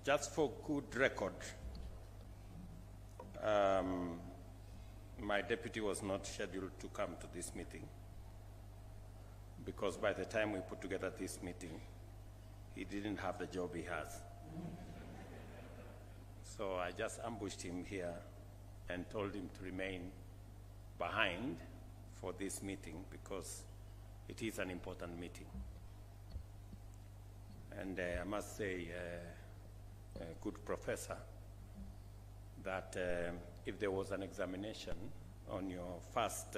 Just for good record, my deputy was not scheduled to come to this meeting because by the time we put together this meeting, he didn't have the job he has. So I just ambushed him here and told him to remain behind for this meeting because it is an important meeting. And I must say, a good professor, that if there was an examination on your first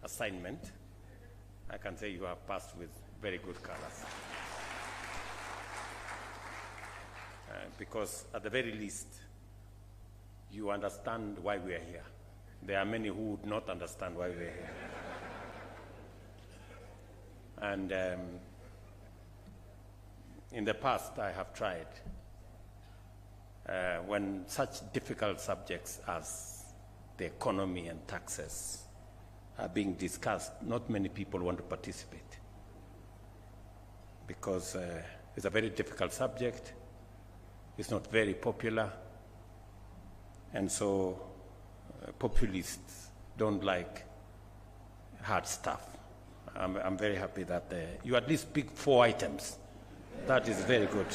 assignment, I can say you have passed with very good colors. Because at the very least, you understand why we are here. There are many who would not understand why we are here. And in the past, I have tried. When such difficult subjects as the economy and taxes are being discussed, not many people want to participate because it's a very difficult subject. It's not very popular, and so populists don't like hard stuff. I'm very happy that you at least pick 4 items. That is very good.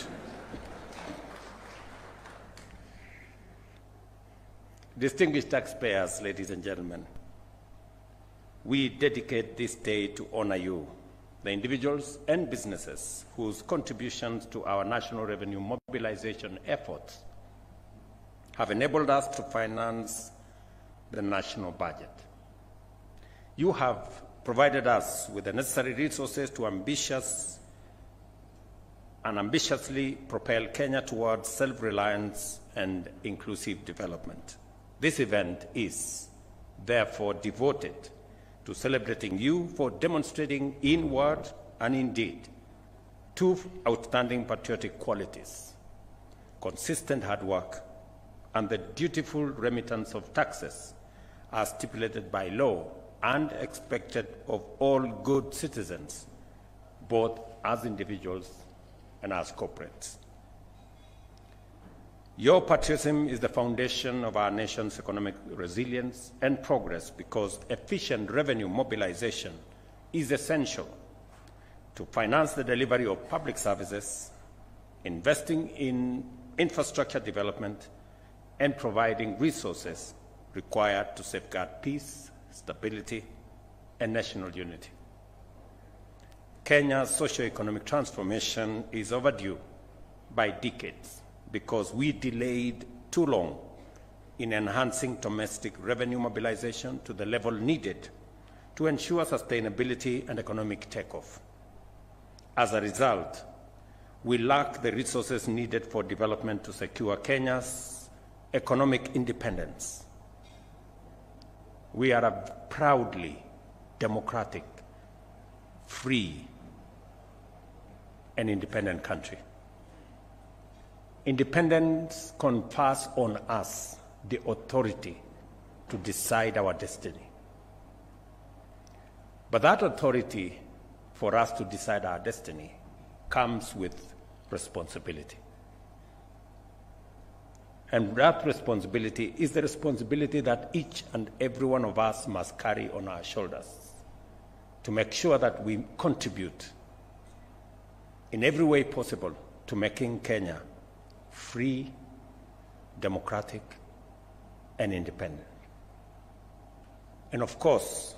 Distinguished taxpayers, ladies and gentlemen, we dedicate this day to honor you, the individuals and businesses whose contributions to our national revenue mobilization efforts have enabled us to finance the national budget. You have provided us with the necessary resources to ambitiously propel Kenya towards self-reliance and inclusive development. This event is therefore devoted to celebrating you for demonstrating in word and in deed 2 outstanding patriotic qualities: consistent hard work and the dutiful remittance of taxes as stipulated by law and expected of all good citizens, both as individuals and as corporates. Your patriotism is the foundation of our nation's economic resilience and progress because efficient revenue mobilization is essential to finance the delivery of public services, investing in infrastructure development, and providing resources required to safeguard peace, stability, and national unity. Kenya's socio-economic transformation is overdue by decades because we delayed too long in enhancing domestic revenue mobilization to the level needed to ensure sustainability and economic takeoff. As a result, we lack the resources needed for development to secure Kenya's economic independence. We are a proudly democratic, free, and independent country. Independence confers on us the authority to decide our destiny. But that authority for us to decide our destiny comes with responsibility. And that responsibility is the responsibility that each and every one of us must carry on our shoulders to make sure that we contribute in every way possible to making Kenya free, democratic, and independent. And of course,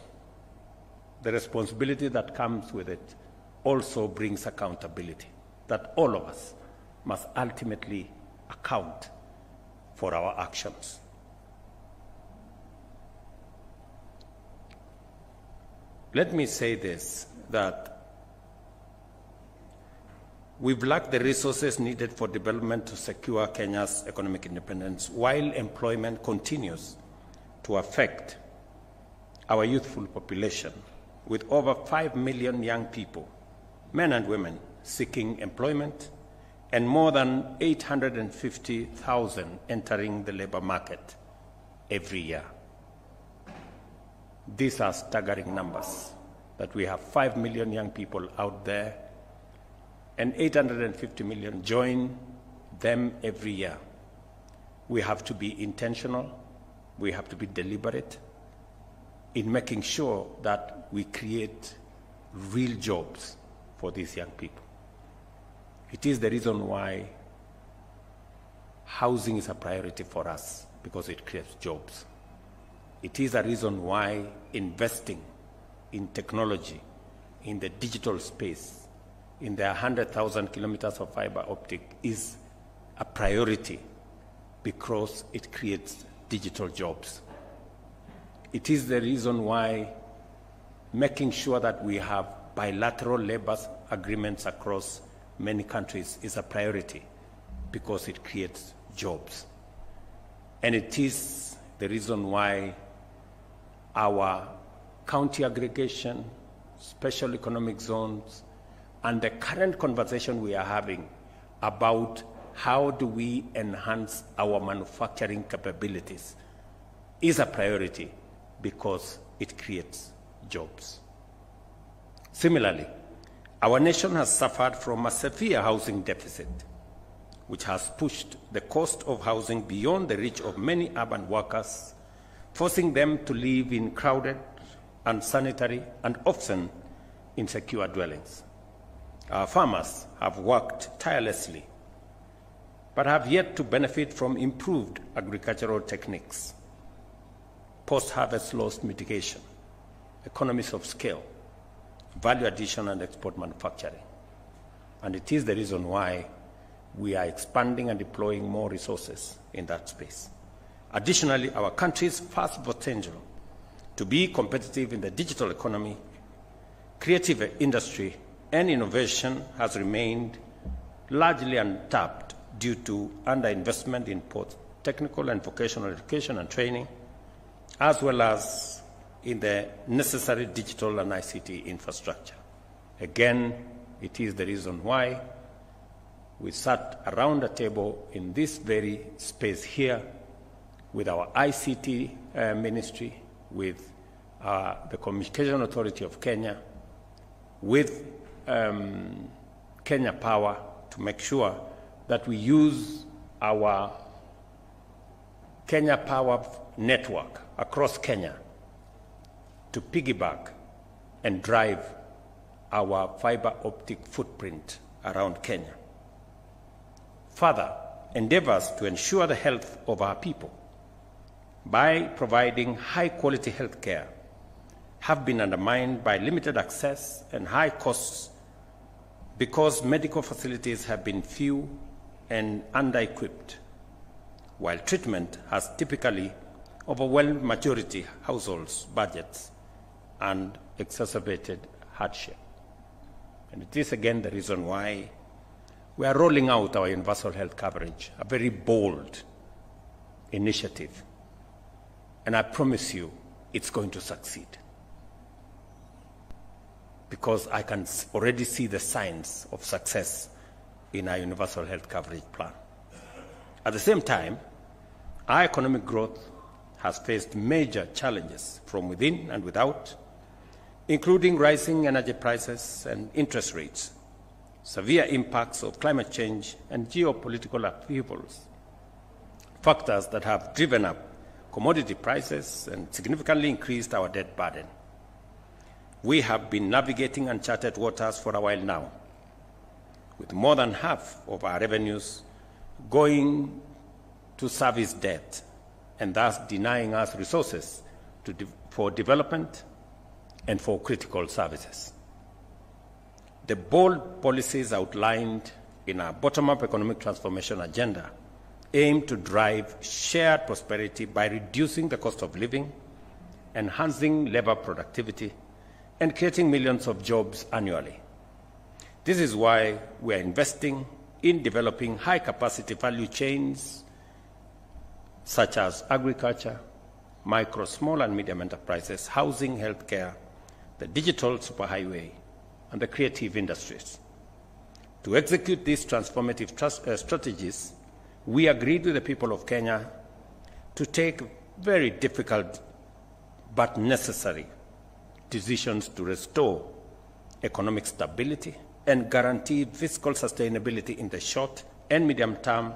the responsibility that comes with it also brings accountability, that all of us must ultimately account for our actions. Let me say this, that we've lacked the resources needed for development to secure Kenya's economic independence while employment continues to affect our youthful population, with over 5 million young people, men and women, seeking employment and more than 850,000 entering the labor market every year. These are staggering numbers, that we have 5 million young people out there and 850 million join them every year. We have to be intentional, we have to be deliberate in making sure that we create real jobs for these young people. It is the reason why housing is a priority for us, because it creates jobs. It is a reason why investing in technology, in the digital space, in the 100,000 kilometers of fiber optic is a priority, because it creates digital jobs. It is the reason why making sure that we have bilateral labor agreements across many countries is a priority, because it creates jobs. And it is the reason why our county aggregation, special economic zones, and the current conversation we are having about how do we enhance our manufacturing capabilities is a priority, because it creates jobs. Similarly, our nation has suffered from a severe housing deficit, which has pushed the cost of housing beyond the reach of many urban workers, forcing them to live in crowded, unsanitary, and often insecure dwellings. Our farmers have worked tirelessly, but have yet to benefit from improved agricultural techniques, post-harvest loss mitigation, economies of scale, value addition, and export manufacturing. And it is the reason why we are expanding and deploying more resources in that space. Additionally, our country's vast potential to be competitive in the digital economy, creative industry, and innovation has remained largely untapped due to underinvestment in both technical and vocational education and training, as well as in the necessary digital and ICT infrastructure. Again, it is the reason why we sat around a table in this very space here with our ICT ministry, with the Communication Authority of Kenya, with Kenya Power, to make sure that we use our Kenya Power network across Kenya to piggyback and drive our fiber optic footprint around Kenya. Further, endeavors to ensure the health of our people by providing high-quality health care have been undermined by limited access and high costs, because medical facilities have been few and under-equipped, while treatment has typically overwhelmed majority households' budgets and exacerbated hardship. And it is again the reason why we are rolling out our universal health coverage, a very bold initiative. And I promise you, it's going to succeed, because I can already see the signs of success in our universal health coverage plan. At the same time, our economic growth has faced major challenges from within and without, including rising energy prices and interest rates, severe impacts of climate change, and geopolitical upheavals, factors that have driven up commodity prices and significantly increased our debt burden. We have been navigating uncharted waters for a while now, with more than half of our revenues going to service debt, and thus denying us resources for development and for critical services. The bold policies outlined in our bottom-up economic transformation agenda aim to drive shared prosperity by reducing the cost of living, enhancing labor productivity, and creating millions of jobs annually. This is why we are investing in developing high-capacity value chains such as agriculture, micro, small, and medium enterprises, housing, healthcare, the digital superhighway, and the creative industries. To execute these transformative strategies, we agreed with the people of Kenya to take very difficult but necessary decisions to restore economic stability and guarantee fiscal sustainability in the short and medium term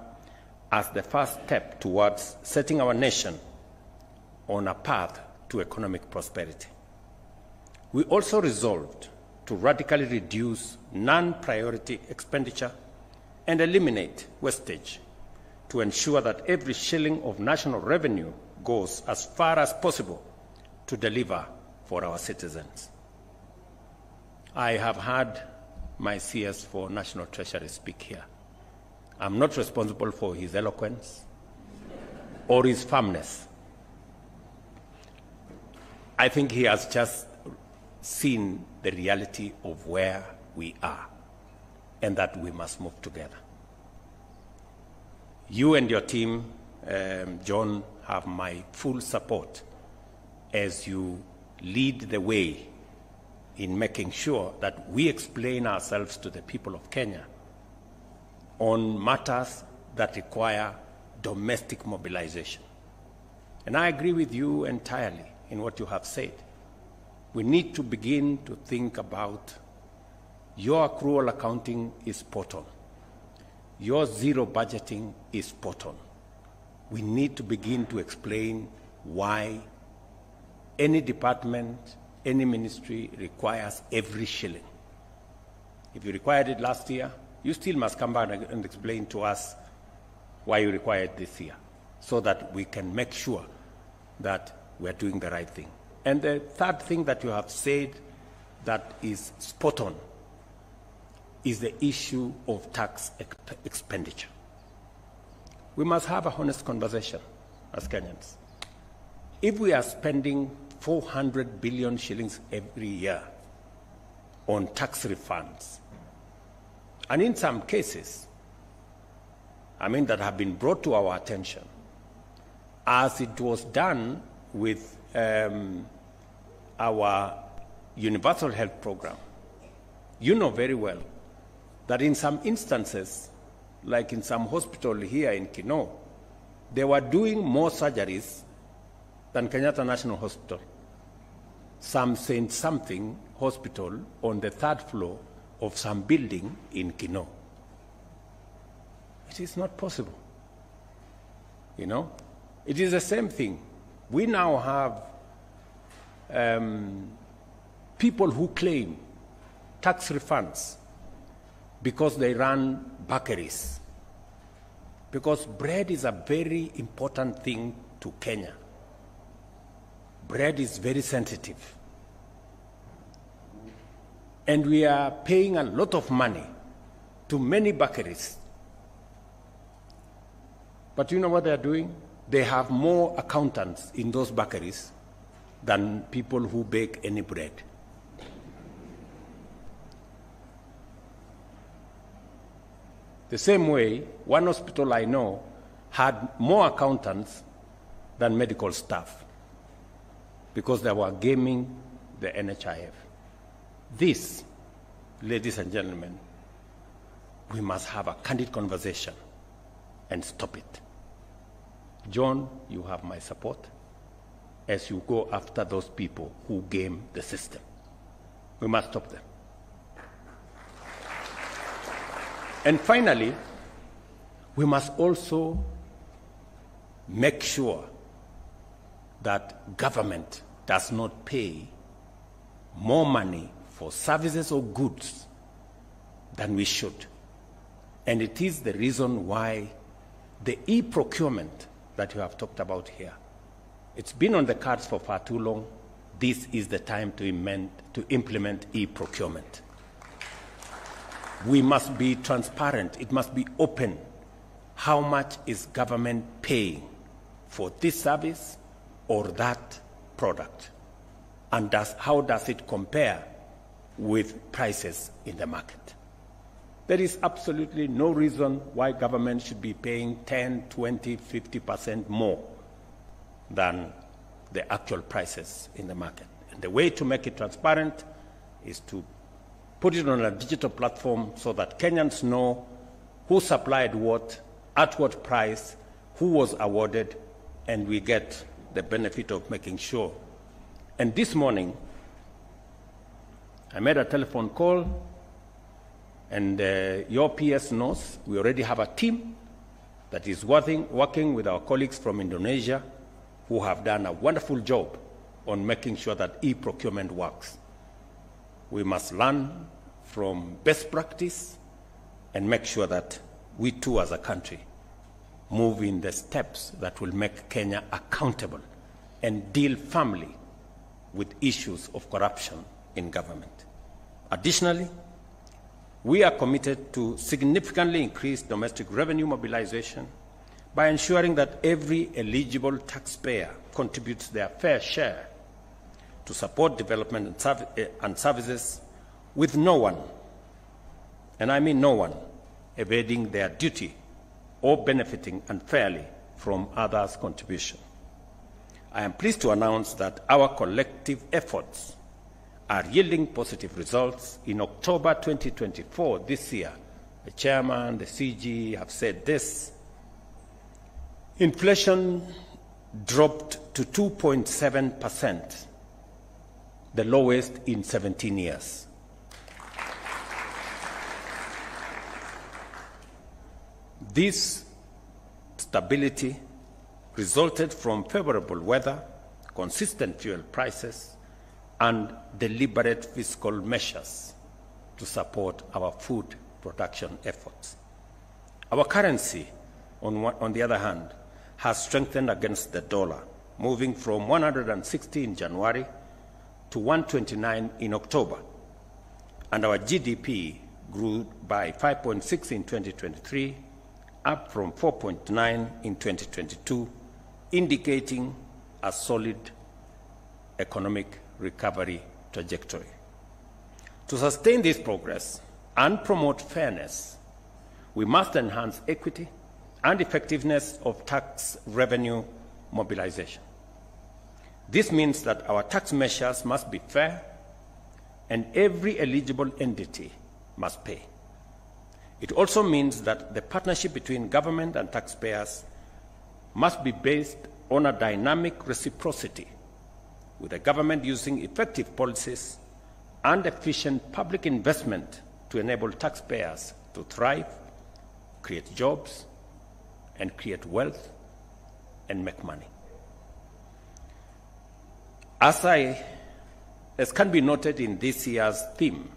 as the first step towards setting our nation on a path to economic prosperity. We also resolved to radically reduce non-priority expenditure and eliminate wastage to ensure that every shilling of national revenue goes as far as possible to deliver for our citizens. I have had my CS for National Treasury speak here. I'm not responsible for his eloquence or his firmness. I think he has just seen the reality of where we are and that we must move together. You and your team, John, have my full support as you lead the way in making sure that we explain ourselves to the people of Kenya on matters that require domestic mobilization. And I agree with you entirely in what you have said. We need to begin to think about your accrual accounting is spot on. Your zero budgeting is spot on. We need to begin to explain why any department, any ministry requires every shilling. If you required it last year, you still must come back and explain to us why you require it this year, so that we can make sure that we are doing the right thing. And the third thing that you have said that is spot on is the issue of tax expenditure. We must have a honest conversation as Kenyans. If we are spending 400 billion shillings every year on tax refunds, and in some cases, that have been brought to our attention, as it was done with our universal health program, you know very well that in some instances, like in some hospital here in Kino, they were doing more surgeries than Kenyatta National Hospital. Some Saint something hospital on the third floor of some building in Kino. It is not possible. It is the same thing. We now have people who claim tax refunds because they run bakeries. Because bread is a very important thing to Kenya. Bread is very sensitive. And we are paying a lot of money to many bakeries. But you know what they are doing? They have more accountants in those bakeries than people who bake any bread. The same way, one hospital I know had more accountants than medical staff because they were gaming the NHIF. This, ladies and gentlemen, we must have a candid conversation and stop it. John, you have my support as you go after those people who game the system. We must stop them. And finally, we must also make sure that government does not pay more money for services or goods than we should. And it is the reason why the e-procurement that you have talked about here, it's been on the cards for far too long. This is the time to implement e-procurement. We must be transparent. It must be open. How much is government paying for this service or that product? And how does it compare with prices in the market? There is absolutely no reason why government should be paying 10, 20, 50% more than the actual prices in the market. And the way to make it transparent is to put it on a digital platform so that Kenyans know who supplied what, at what price, who was awarded, and we get the benefit of making sure. And this morning, I made a telephone call And your PS knows we already have a team that is working with our colleagues from Indonesia who have done a wonderful job on making sure that e-procurement works. We must learn from best practice and make sure that we too as a country move in the steps that will make Kenya accountable and deal firmly with issues of corruption in government. Additionally, we are committed to significantly increase domestic revenue mobilization by ensuring that every eligible taxpayer contributes their fair share to support development and services, with no one, and I mean no one, evading their duty or benefiting unfairly from others' contribution. I am pleased to announce that our collective efforts are yielding positive results. In October 2024, this year, the chairman, the CG have said this: inflation dropped to 2.7%, the lowest in 17 years. This stability resulted from favorable weather, consistent fuel prices, and deliberate fiscal measures to support our food production efforts. Our currency, on the other hand, has strengthened against the dollar, moving from 160 in January to 129 in October, and our GDP grew by 5.6 in 2023, up from 4.9 in 2022, indicating a solid economic recovery trajectory. To sustain this progress and promote fairness, we must enhance equity and effectiveness of tax revenue mobilization. This means that our tax measures must be fair and every eligible entity must pay. It also means that the partnership between government and taxpayers must be based on a dynamic reciprocity, with the government using effective policies and efficient public investment to enable taxpayers to thrive, create jobs, and create wealth and make money. As can be noted in this year's theme,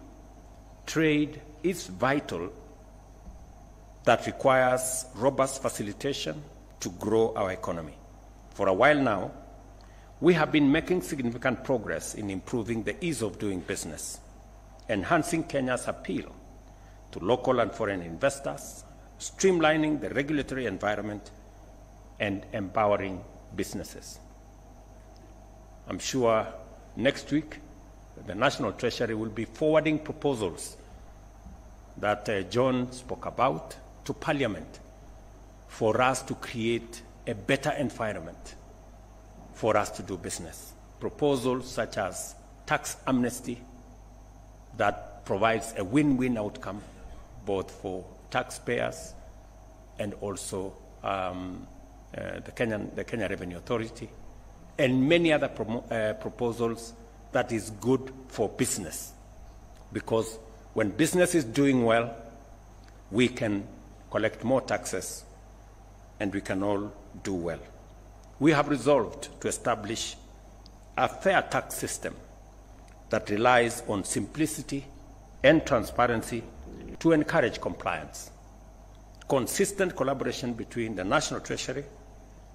trade is vital, that requires robust facilitation to grow our economy. For a while now, we have been making significant progress in improving the ease of doing business, enhancing Kenya's appeal to local and foreign investors, streamlining the regulatory environment, and empowering businesses. I'm sure next week the National Treasury will be forwarding proposals that John spoke about to Parliament for us to create a better environment for us to do business. Proposals such as tax amnesty that provides a win-win outcome both for taxpayers and also the Kenya Revenue Authority, and many other proposals that is good for business. Because when business is doing well, we can collect more taxes and we can all do well. We have resolved to establish a fair tax system that relies on simplicity and transparency to encourage compliance. Consistent collaboration between the National Treasury,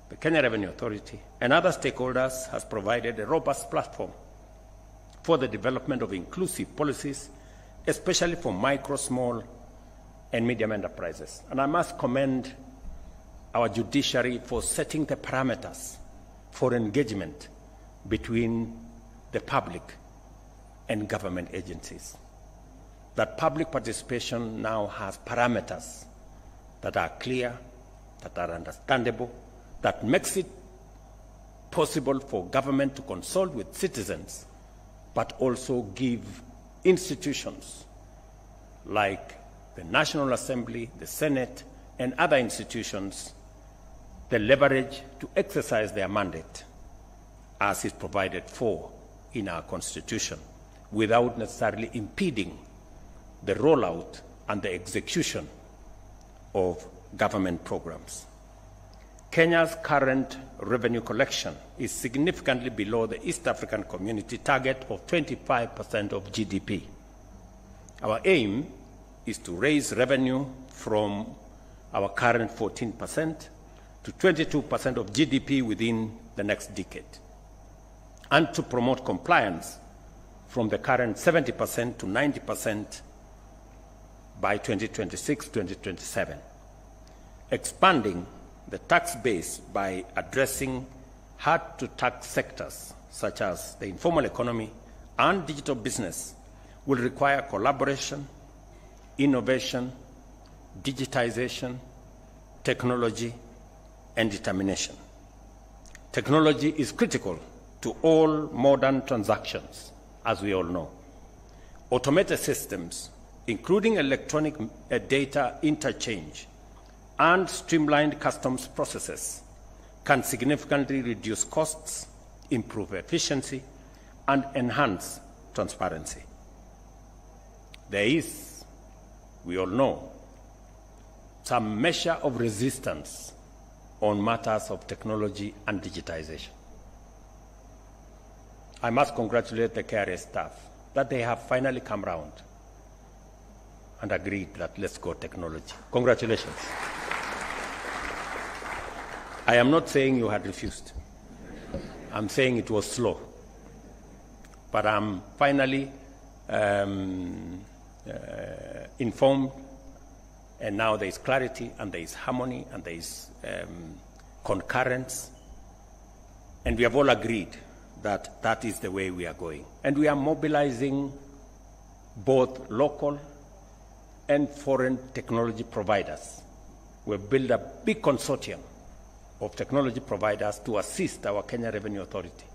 the Kenya Revenue Authority, and other stakeholders has provided a robust platform for the development of inclusive policies, especially for micro, small, and medium enterprises. And I must commend our judiciary for setting the parameters for engagement between the public and government agencies. That public participation now has parameters that are clear, that are understandable, that makes it possible for government to consult with citizens, but also give institutions like the National Assembly, the Senate, and other institutions the leverage to exercise their mandate as is provided for in our Constitution, without necessarily impeding the rollout and the execution of government programs. Kenya's current revenue collection is significantly below the East African Community target of 25% of GDP. Our aim is to raise revenue from our current 14% to 22% of GDP within the next decade, and to promote compliance from the current 70% to 90% by 2026-2027, expanding the tax base by addressing hard-to-tax sectors such as the informal economy and digital business will require collaboration, innovation, digitization, technology, and determination. Technology is critical to all modern transactions, as we all know. Automated systems, including electronic data interchange and streamlined customs processes, can significantly reduce costs, improve efficiency, and enhance transparency. There is, we all know, some measure of resistance on matters of technology and digitization. I must congratulate the KRA staff that they have finally come round and agreed that let's go technology. Congratulations. I am not saying you had refused. I'm saying it was slow. But I'm finally informed, and now there is clarity, and there is harmony, and there is concurrence, and we have all agreed that that is the way we are going. And we are mobilizing both local and foreign technology providers. We've built a big consortium of technology providers to assist our Kenya Revenue Authority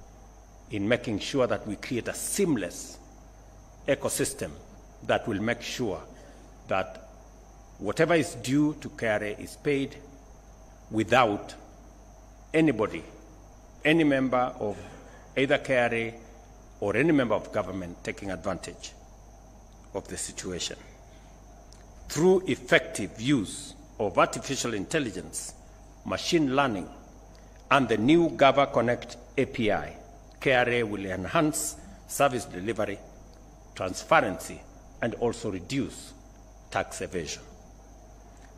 in making sure that we create a seamless ecosystem that will make sure that whatever is due to KRA is paid without anybody, any member of either KRA or any member of government taking advantage of the situation. Through effective use of artificial intelligence, machine learning, and the new Gava Connect API, KRA will enhance service delivery, transparency, and also reduce tax evasion.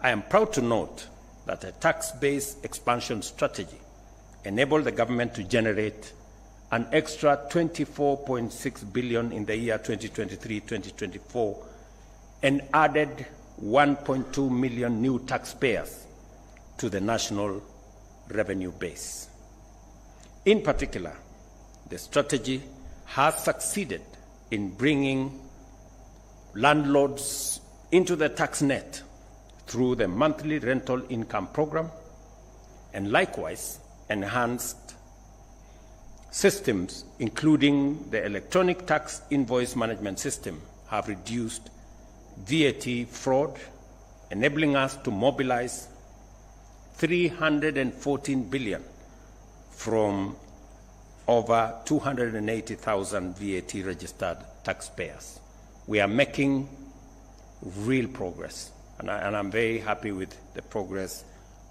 I am proud to note that a tax-based expansion strategy enabled the government to generate an extra 24.6 billion in the year 2023-2024 and added 1.2 million new taxpayers to the national revenue base. In particular, the strategy has succeeded in bringing landlords into the tax net through the monthly rental income program, and likewise enhanced systems, including the electronic tax invoice management system, have reduced VAT fraud, enabling us to mobilize 314 billion from over 280,000 VAT registered taxpayers. We are making real progress, and I'm very happy with the progress.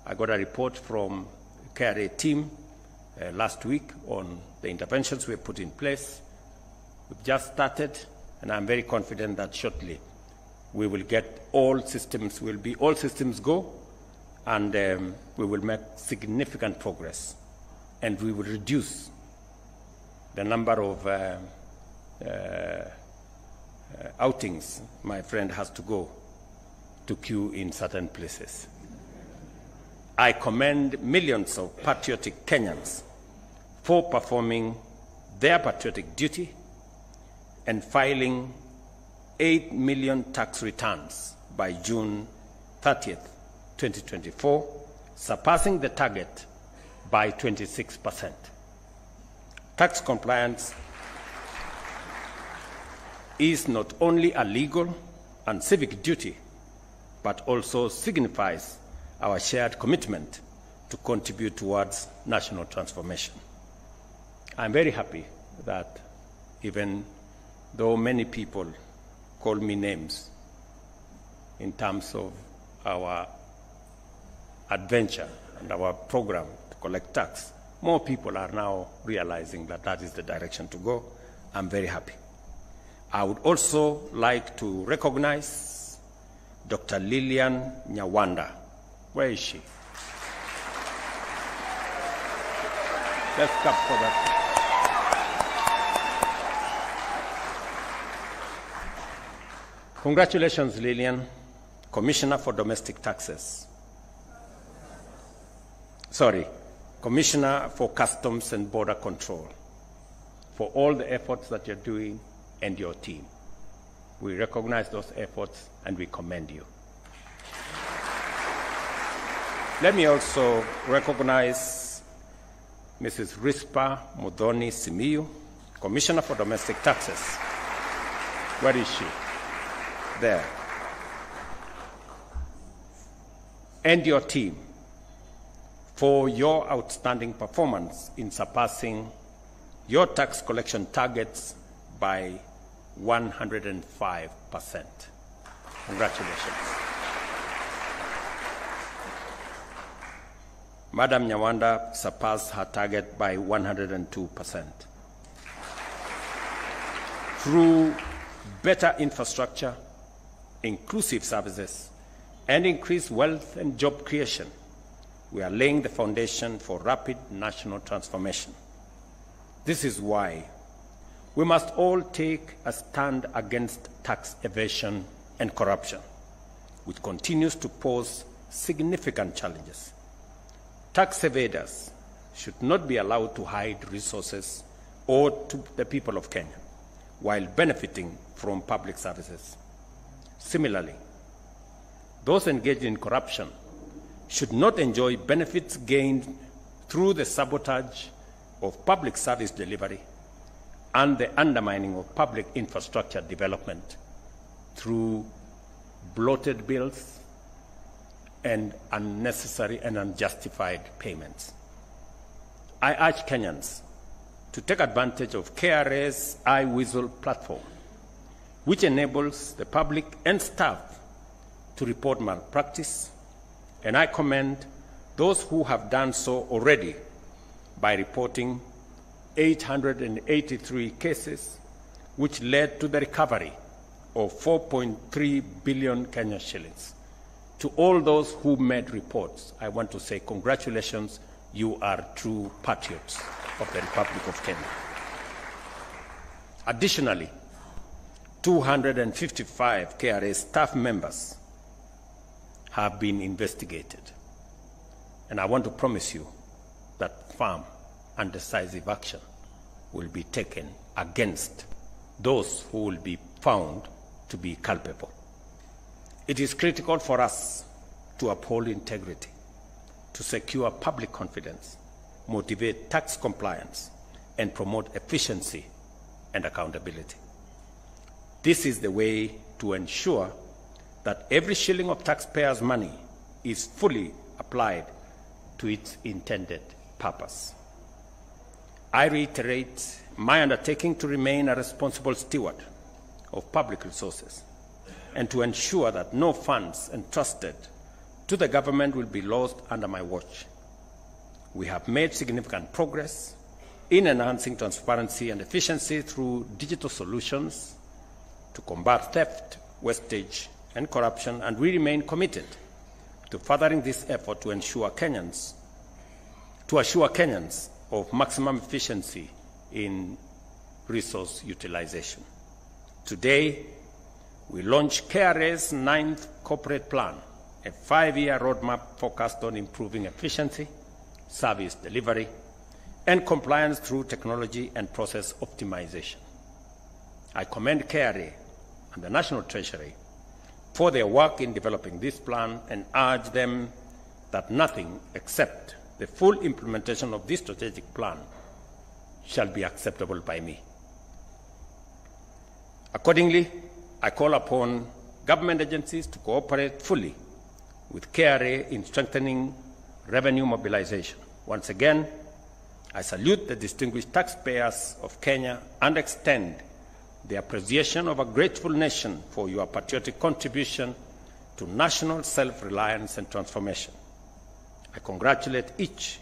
I got a report from the KRA team last week on the interventions we have put in place. We've just started, and I'm very confident that shortly we will get all systems go, and we will make significant progress, and we will reduce the number of outings my friend has to go to queue in certain places. I commend millions of patriotic Kenyans for performing their patriotic duty and filing 8 million tax returns by June 30th, 2024, surpassing the target by 26%. Tax compliance is not only a legal and civic duty, but also signifies our shared commitment to contribute towards national transformation. I'm very happy that even though many people call me names in terms of our adventure and our program to collect tax, more people are now realizing that that is the direction to go. I'm very happy. I would also like to recognize Dr. Lillian Nyawanda. Where is she? Let's clap for that. Congratulations, Lillian, Commissioner for Domestic Taxes. Sorry, Commissioner for Customs and Border Control, for all the efforts that you're doing and your team. We recognize those efforts and we commend you. Let me also recognize Mrs. Rispa Mudhoni Simiyu, Commissioner for Domestic Taxes. Where is she? There. And your team for your outstanding performance in surpassing your tax collection targets by 105%. Congratulations. Madam Nyawanda surpassed her target by 102%. Through better infrastructure, inclusive services, and increased wealth and job creation, we are laying the foundation for rapid national transformation. This is why we must all take a stand against tax evasion and corruption, which continues to pose significant challenges. Tax evaders should not be allowed to hide resources owed to the people of Kenya while benefiting from public services. Similarly, those engaged in corruption should not enjoy benefits gained through the sabotage of public service delivery and the undermining of public infrastructure development through bloated bills and unnecessary and unjustified payments. I urge Kenyans to take advantage of KRA's iWhistle platform, which enables the public and staff to report malpractice, and I commend those who have done so already by reporting 883 cases, which led to the recovery of 4.3 billion Kenya shillings. To all those who made reports, I want to say congratulations, you are true patriots of the Republic of Kenya. Additionally, 255 KRA staff members have been investigated. And I want to promise you that firm and decisive action will be taken against those who will be found to be culpable. It is critical for us to uphold integrity, to secure public confidence, motivate tax compliance, and promote efficiency and accountability. This is the way to ensure that every shilling of taxpayers' money is fully applied to its intended purpose. I reiterate my undertaking to remain a responsible steward of public resources and to ensure that no funds entrusted to the government will be lost under my watch. We have made significant progress in enhancing transparency and efficiency through digital solutions to combat theft, wastage, and corruption, and we remain committed to furthering this effort to assure Kenyans of maximum efficiency in resource utilization. Today, we launch KRA's 9th corporate plan, a 5-year roadmap focused on improving efficiency, service delivery, and compliance through technology and process optimization. I commend KRA and the National Treasury for their work in developing this plan and urge them that nothing except the full implementation of this strategic plan shall be acceptable by me. Accordingly, I call upon government agencies to cooperate fully with KRA in strengthening revenue mobilization. Once again, I salute the distinguished taxpayers of Kenya and extend the appreciation of a grateful nation for your patriotic contribution to national self-reliance and transformation. I congratulate each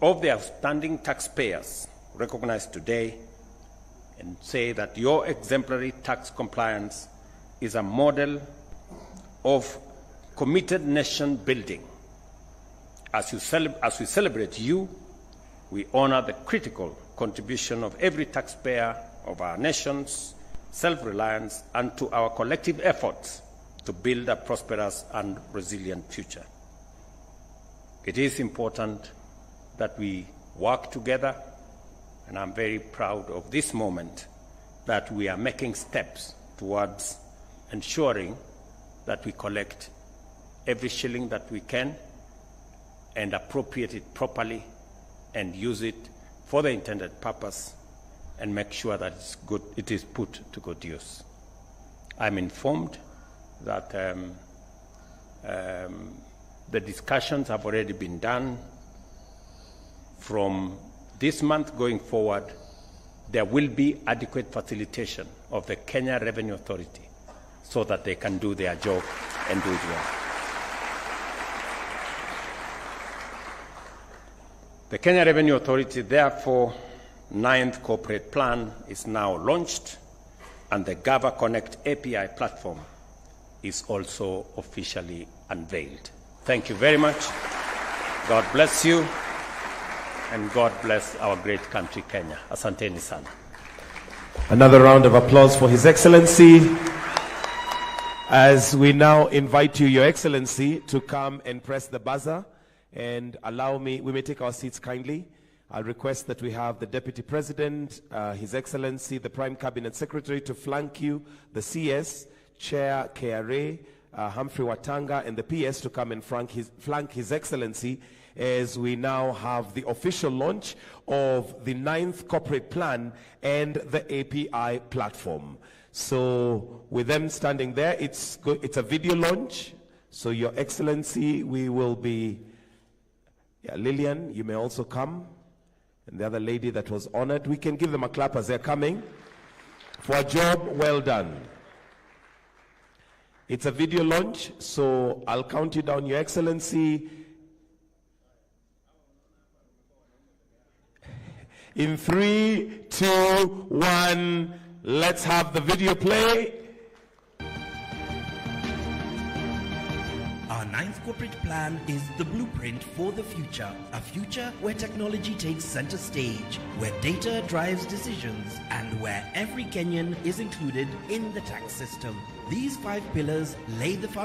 of the outstanding taxpayers recognized today and say that your exemplary tax compliance is a model of committed nation building. As we celebrate you, we honor the critical contribution of every taxpayer of our nation's self-reliance and to our collective efforts to build a prosperous and resilient future. It is important that we work together, and I'm very proud of this moment that we are making steps towards ensuring that we collect every shilling that we can and appropriate it properly and use it for the intended purpose and make sure that it is put to good use. I'm informed that the discussions have already been done. From this month going forward, there will be adequate facilitation of the Kenya Revenue Authority so that they can do their job and do it well. The Kenya Revenue Authority, therefore, 9th corporate plan is now launched, and the Gava Connect API platform is also officially unveiled. Thank you very much. God bless you, and God bless our great country, Kenya. Asanteni sana. Another round of applause for His Excellency. As we now invite you, Your Excellency, to come and press the buzzer and allow me, we may take our seats kindly. I'll request that we have the Deputy President, His Excellency, the Prime Cabinet Secretary to flank you, the CS, Chair KRA, Humphrey Watanga, and the PS to come and flank His Excellency as we now have the official launch of the 9th corporate plan and the API platform. So with them standing there, it's a video launch. So Your Excellency, we will be, Lillian, you may also come. And the other lady that was honored, we can give them a clap as they're coming for a job well done. It's a video launch, so I'll count you down, Your Excellency. In 3, 2, 1, let's have the video play. Our 9th corporate plan is the blueprint for the future. A future where technology takes center stage, where data drives decisions, and where every Kenyan is included in the tax system. These 5 pillars lay the foundation